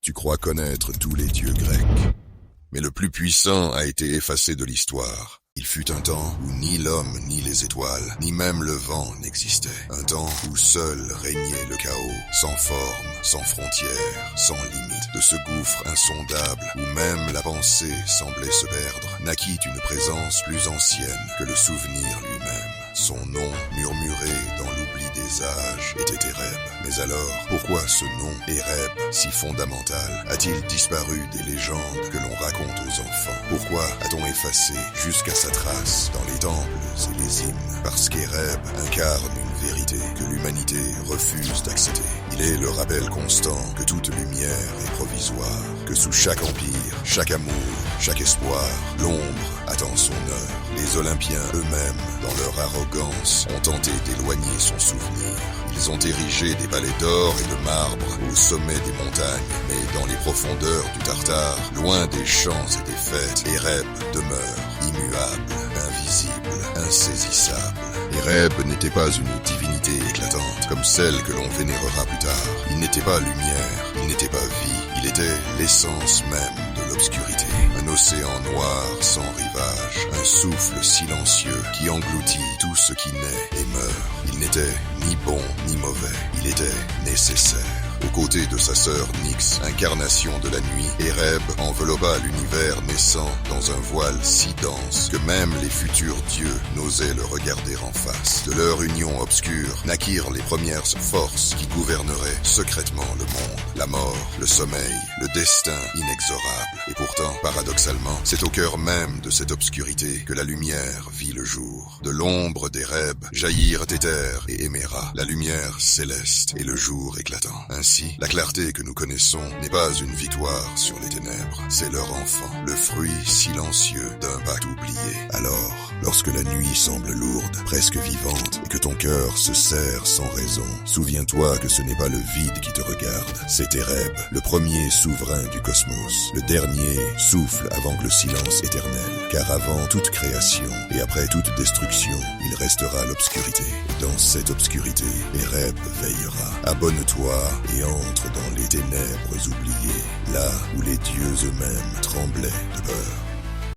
Tu crois connaître tous les dieux grecs. Mais le plus puissant a été effacé de l'histoire. Il fut un temps où ni l'homme, ni les étoiles, ni même le vent n'existaient. Un temps où seul régnait le chaos, sans forme, sans frontières, sans limite. De ce gouffre insondable, où même la pensée semblait se perdre, naquit une présence plus ancienne que le souvenir lui-même. Son nom, murmuré dans l'oubli des âges, était Éreb. Mais alors, pourquoi ce nom, Éreb, si fondamental, a-t-il disparu des légendes que l'on raconte aux enfants? Pourquoi a-t-on effacé jusqu'à sa trace dans les temples et les hymnes? Parce qu'Éreb incarne une vérité que l'humanité refuse d'accepter. Il est le rappel constant que toute lumière est provisoire, que sous chaque empire, chaque amour, chaque espoir, l'ombre attend son heure. Les Olympiens eux-mêmes, dans leur arrogance, ont tenté d'éloigner son souvenir. Ils ont érigé des palais d'or et de marbre au sommet des montagnes, mais dans les profondeurs du Tartare, loin des chants et des fêtes, Éreb demeure immuable, invisible, insaisissable. Éreb n'était pas une divinité éclatante, comme celle que l'on vénérera plus tard. Il n'était pas lumière, il n'était pas vie, il était l'essence même de l'obscurité. Un océan noir sans rivage, un souffle silencieux qui engloutit tout ce qui naît et meurt. Il n'était ni bon ni mauvais, il était nécessaire. Aux côtés de sa sœur Nyx, incarnation de la nuit, Éreb enveloppa l'univers naissant dans un voile si dense que même les futurs dieux n'osaient le regarder en face. De leur union obscure naquirent les premières forces qui gouverneraient secrètement le monde. La mort, le sommeil, le destin inexorable. Et pourtant, paradoxalement, c'est au cœur même de cette obscurité que la lumière vit le jour. De l'ombre d'Éreb jaillirent Éther et Héméra, la lumière céleste et le jour éclatant. Ainsi, la clarté que nous connaissons n'est pas une victoire sur les ténèbres, c'est leur enfant, le fruit silencieux d'un pacte oublié. Alors, lorsque la nuit semble lourde, presque vivante, et que ton cœur se serre sans raison, souviens-toi que ce n'est pas le vide qui te regarde, c'est Éreb, le premier souverain du cosmos, le dernier souffle avant que le silence éternel, car avant toute création et après toute destruction, il restera l'obscurité. Et dans cette obscurité, Éreb veillera. Abonne-toi et entre dans les ténèbres oubliées, là où les dieux eux-mêmes tremblaient de peur.